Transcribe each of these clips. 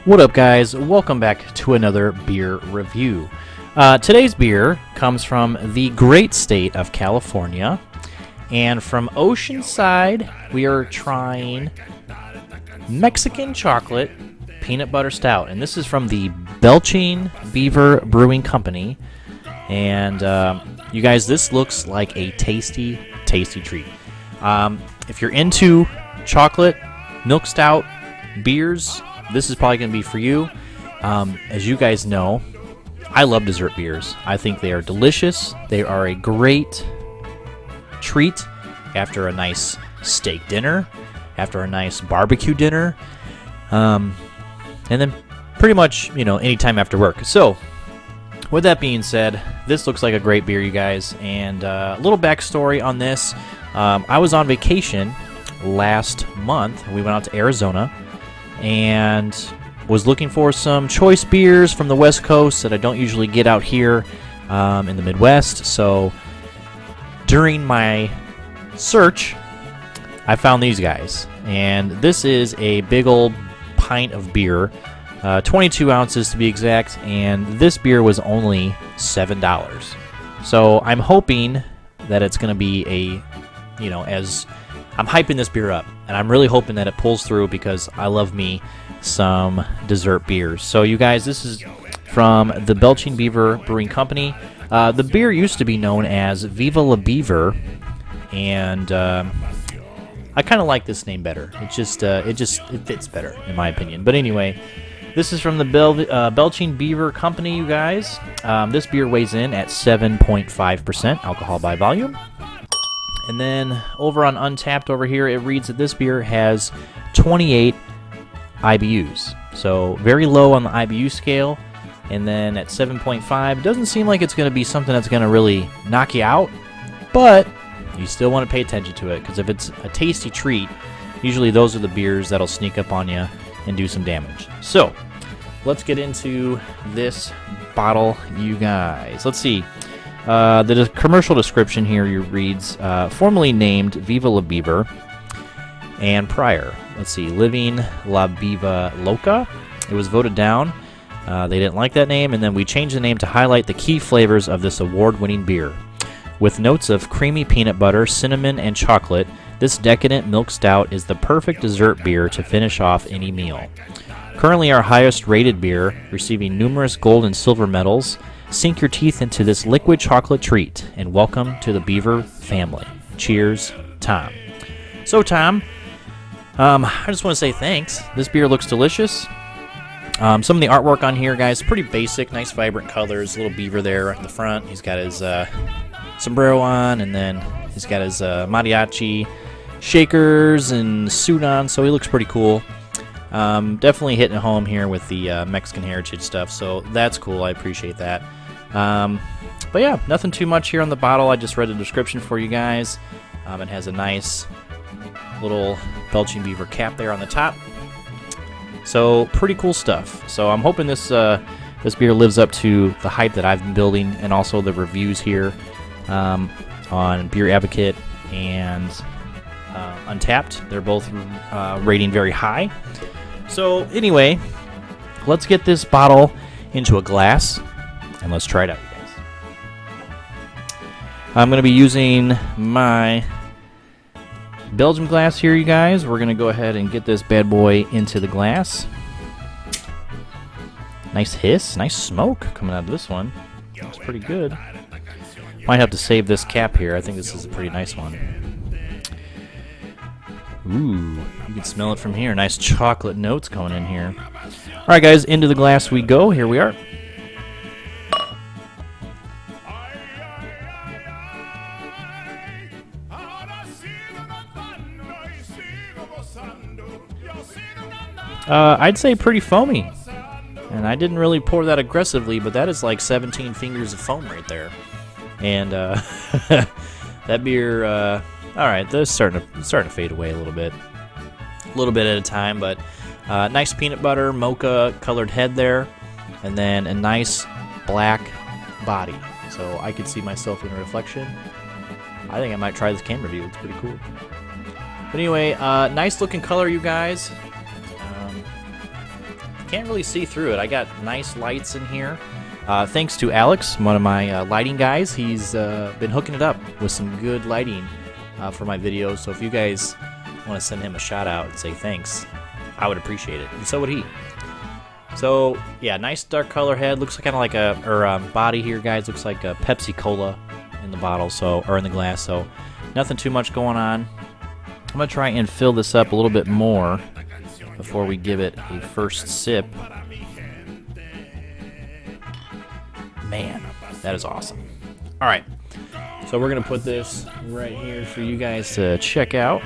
What up, guys? Welcome back to another beer review. Today's beer comes from the great state of California, and from Oceanside we are trying Mexican chocolate peanut butter stout, and this is from the Belching Beaver Brewing Company. And you guys, this looks like a tasty treat. If you're into chocolate milk stout beers, this is probably going to be for you. As you guys know, I love dessert beers. I think they are delicious. They are a great treat after a nice steak dinner, after a nice barbecue dinner, and then pretty much, anytime after work. So, with that being said, this looks like a great beer, you guys. And a little backstory on this. I was on vacation last month. We went out to Arizona and was looking for some choice beers from the West Coast that I don't usually get out here in the Midwest. So during my search, I found these guys. And this is a big old pint of beer, 22 ounces to be exact, and this beer was only $7. So I'm hoping that it's going to be as I'm hyping this beer up, and I'm really hoping that it pulls through because I love me some dessert beers. So you guys, this is from the Belching Beaver Brewing Company. The beer used to be known as Viva la Beaver, and I kind of like this name better. It fits better in my opinion. But anyway, this is from the Belching Beaver Company, you guys. This beer weighs in at 7.5% alcohol by volume. And then over on Untappd over here, it reads that this beer has 28 IBUs. So very low on the IBU scale. And then at 7.5, it doesn't seem like it's going to be something that's going to really knock you out. But you still want to pay attention to it, because if it's a tasty treat, usually those are the beers that'll sneak up on you and do some damage. So let's get into this bottle, you guys. Let's see. The commercial description here reads, formerly named Viva la Beaver, and prior, let's see, Living La Viva Loca. It was voted down. They didn't like that name, and then we changed the name to highlight the key flavors of this award-winning beer. With notes of creamy peanut butter, cinnamon, and chocolate, this decadent milk stout is the perfect dessert beer to finish off any meal. Currently our highest rated beer, receiving numerous gold and silver medals. Sink your teeth into this liquid chocolate treat, and welcome to the Beaver family. Cheers, Tom. So, Tom, I just want to say thanks. This beer looks delicious. Some of the artwork on here, guys, pretty basic, nice vibrant colors. Little beaver there at the front. He's got his sombrero on, and then he's got his mariachi shakers and suit on, so he looks pretty cool. Definitely hitting home here with the Mexican heritage stuff, so that's cool. I appreciate that. But yeah, nothing too much here on the bottle. I just read the description for you guys. It has a nice little Belching Beaver cap there on the top. So pretty cool stuff. So I'm hoping this beer lives up to the hype that I've been building, and also the reviews here on Beer Advocate and Untappd. They're both rating very high. So anyway, let's get this bottle into a glass and let's try it out, you guys. I'm going to be using my Belgium glass here, you guys. We're going to go ahead and get this bad boy into the glass. Nice hiss, nice smoke coming out of this one. Looks pretty good. Might have to save this cap here. I think this is a pretty nice one. Ooh, you can smell it from here. Nice chocolate notes going in here. All right, guys, into the glass we go. Here we are. I'd say pretty foamy. And I didn't really pour that aggressively, but that is like 17 fingers of foam right there. And that beer, all right, that's starting to fade away a little bit at a time. But nice peanut butter, mocha colored head there, and then a nice black body. So I could see myself in the reflection. I think I might try this camera view. It's pretty cool. But anyway, nice looking color, you guys. can't really see through it. I got nice lights in here. Thanks to Alex, one of my lighting guys. He's been hooking it up with some good lighting for my videos. So if you guys want to send him a shout out and say thanks, I would appreciate it, and so would he. So yeah, nice dark color head. Looks kind of like body here, guys. Looks like a Pepsi Cola in the bottle, or in the glass. So nothing too much going on. I'm gonna try and fill this up a little bit more before we give it a first sip. Man, that is awesome. All right, so we're gonna put this right here for you guys to check out.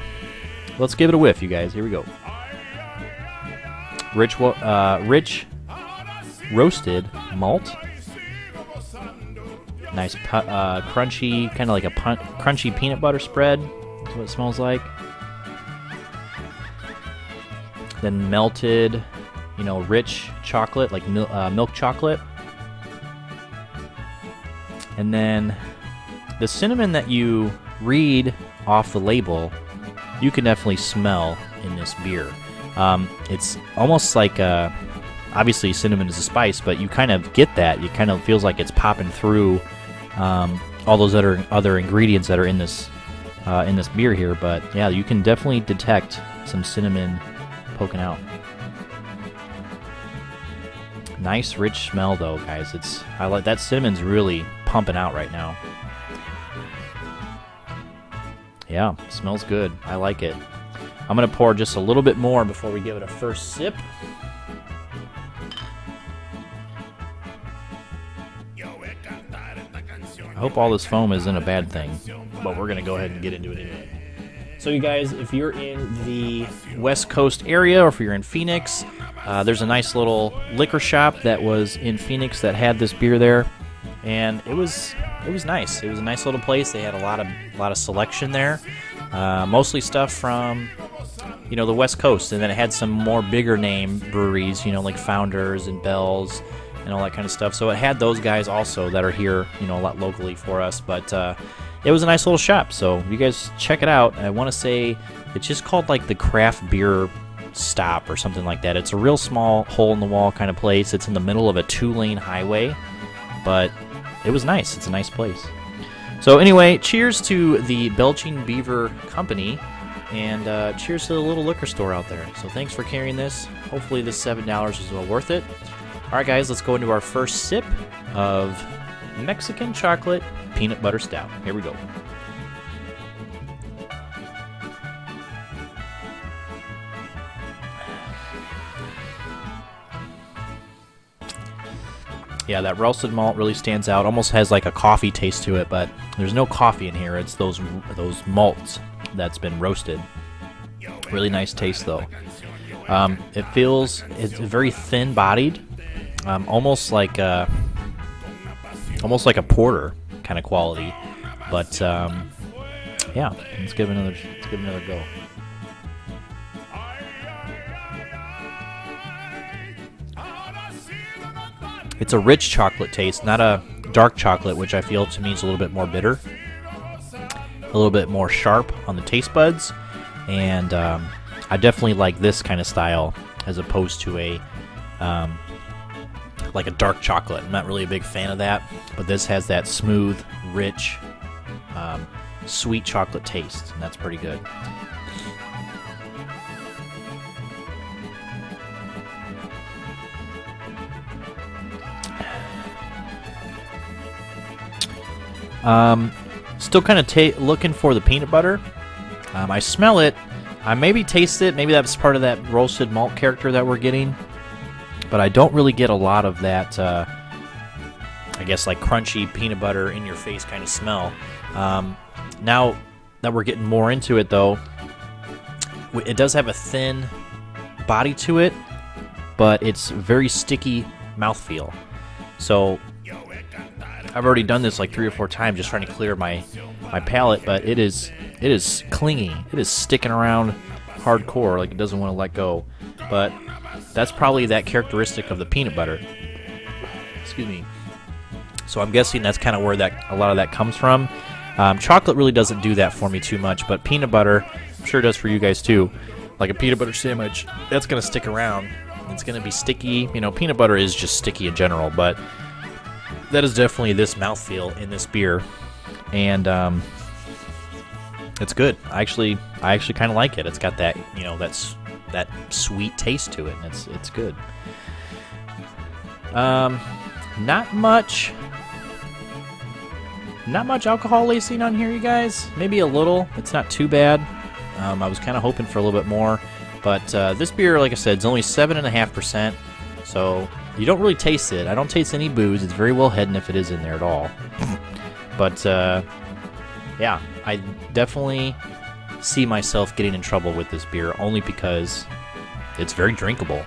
Let's give it a whiff, you guys. Here we go. Rich roasted malt. Nice crunchy, kind of like a crunchy peanut butter spread. That's what it smells like. Then melted, rich chocolate, like milk chocolate. And then the cinnamon that you read off the label, you can definitely smell in this beer. It's almost like, obviously cinnamon is a spice, but you kind of get that. It kind of feels like it's popping through all those other ingredients that are in this beer here. But yeah, you can definitely detect some cinnamon poking out. Nice rich smell though, guys. I like that. Cinnamon's really pumping out right now. Yeah, smells good. I like it. I'm gonna pour just a little bit more before we give it a first sip. I hope all this foam isn't a bad thing, but we're gonna go ahead and get into it anyway. So you guys, if you're in the West Coast area, or if you're in Phoenix, there's a nice little liquor shop that was in Phoenix that had this beer there, and it was nice. It was a nice little place. They had a lot of selection there, mostly stuff from the West Coast, and then it had some more bigger name breweries, like Founders and Bell's and all that kind of stuff. So it had those guys also that are here, a lot locally for us. But it was a nice little shop. So you guys check it out. I want to say it's just called like the Craft Beer Stop or something like that. It's a real small hole in the wall kind of place. It's in the middle of a 2-lane highway, but it was nice. It's a nice place. So anyway, cheers to the Belching Beaver Company, and cheers to the little liquor store out there. So thanks for carrying this. Hopefully this $7 is well worth it. All right, guys, let's go into our first sip of Mexican chocolate peanut butter stout. Here we go. Yeah, that roasted malt really stands out. Almost has like a coffee taste to it, but there's no coffee in here. It's those malts that's been roasted. Really nice taste though. It's very thin-bodied, almost like a porter kind of quality. But yeah, let's give it another go. It's a rich chocolate taste, not a dark chocolate, which I feel to me is a little bit more bitter, a little bit more sharp on the taste buds, and I definitely like this kind of style as opposed to like a dark chocolate. I'm not really a big fan of that, but this has that smooth, rich, sweet chocolate taste, and that's pretty good. Still kind of looking for the peanut butter. I smell it. I maybe taste it. Maybe that's part of that roasted malt character that we're getting. But I don't really get a lot of that, I guess, like crunchy peanut butter in your face kind of smell. Now that we're getting more into it, though, it does have a thin body to it, but it's very sticky mouthfeel. So I've already done this like 3 or 4 times, just trying to clear my palate, but it is clingy. It is sticking around hardcore, like it doesn't want to let go. But that's probably that characteristic of the peanut butter. Excuse me. So I'm guessing that's kind of where a lot of that comes from. Chocolate really doesn't do that for me too much, but peanut butter, I'm sure it does for you guys too. Like a peanut butter sandwich, that's going to stick around, It's going to be sticky. You know, peanut butter is just sticky in general, but that is definitely this mouthfeel in this beer. And it's good. I actually kind of like it. It's got that, you know, that sweet taste to it, and it's good. Not much alcohol lacing on here, you guys. Maybe a little. It's not too bad. I was kind of hoping for a little bit more, but this beer, like I said, is only 7.5%, so you don't really taste it. I don't taste any booze. It's very well hidden if it is in there at all. But yeah, I definitely see myself getting in trouble with this beer only because it's very drinkable.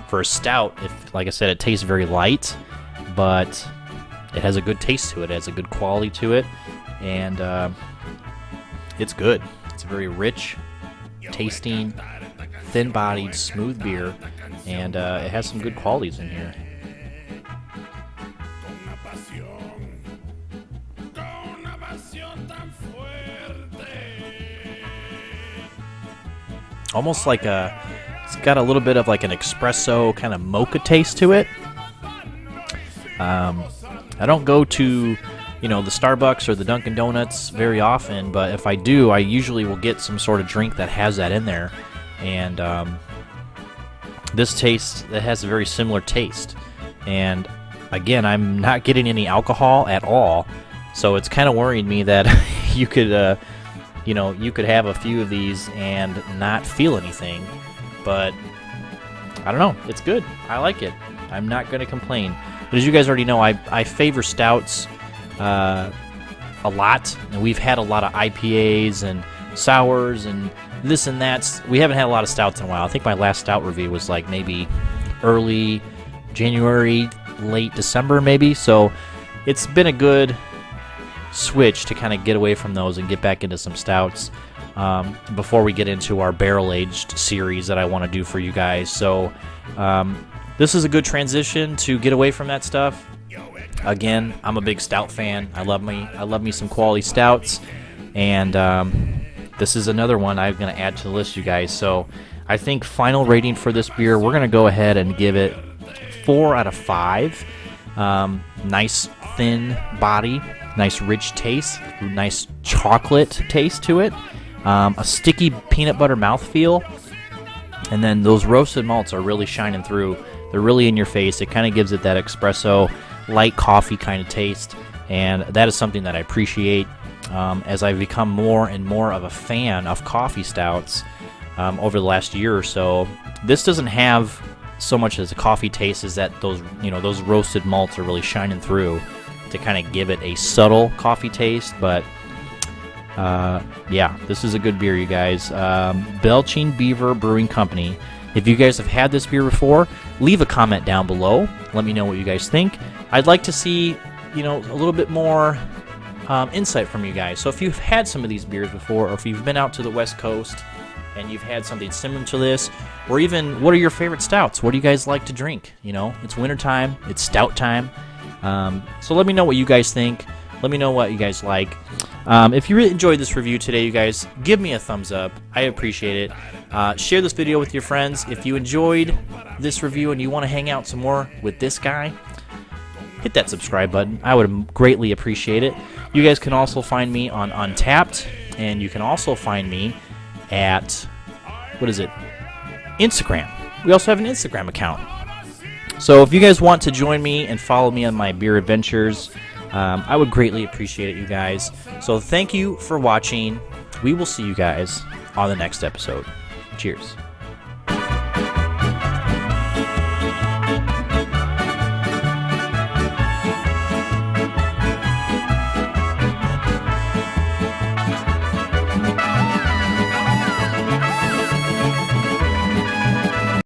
For a stout, like I said, it tastes very light, but it has a good taste to it. It has a good quality to it, and it's good. It's a very rich tasting, thin-bodied, smooth beer, and it has some good qualities in here. Almost like it's got a little bit of like an espresso kind of mocha taste to it. I don't go to, you know, the Starbucks or the Dunkin' Donuts very often, but if I do, I usually will get some sort of drink that has that in there. And this has a very similar taste. And again, I'm not getting any alcohol at all, so it's kind of worrying me that you could, you could have a few of these and not feel anything. But I don't know. It's good. I like it. I'm not going to complain. But as you guys already know, I favor stouts a lot. And we've had a lot of IPAs and sours and this and that. We haven't had a lot of stouts in a while. I think my last stout review was like maybe early January, late December maybe. So it's been a good switch to kind of get away from those and get back into some stouts before we get into our barrel-aged series that I want to do for you guys. So this is a good transition to get away from that stuff. Again, I'm a big stout fan. I love me some quality stouts, and this is another one I'm going to add to the list, you guys. So I think final rating for this beer, we're going to go ahead and give it 4 out of 5. Nice thin body, nice rich taste, nice chocolate taste to it, a sticky peanut butter mouthfeel, and then those roasted malts are really shining through. They're really in your face. It kind of gives it that espresso, light coffee kind of taste, and that is something that I appreciate as I've become more and more of a fan of coffee stouts over the last year or so. This doesn't have so much as a coffee taste as that those roasted malts are really shining through to kind of give it a subtle coffee taste. But yeah, this is a good beer, you guys. Belching Beaver Brewing Company. If you guys have had this beer before, leave a comment down below. Let me know what you guys think. I'd like to see, a little bit more insight from you guys. So if you've had some of these beers before, or if you've been out to the West Coast and you've had something similar to this, or even what are your favorite stouts? What do you guys like to drink? It's wintertime, it's stout time. So let me know what you guys think. Let me know what you guys like. If you really enjoyed this review today, you guys, give me a thumbs up. I appreciate it. Share this video with your friends. If you enjoyed this review and you want to hang out some more with this guy, hit that subscribe button. I would greatly appreciate it. You guys can also find me on Untappd, and you can also find me at, Instagram. We also have an Instagram account. So if you guys want to join me and follow me on my beer adventures, I would greatly appreciate it, you guys. So thank you for watching. We will see you guys on the next episode. Cheers.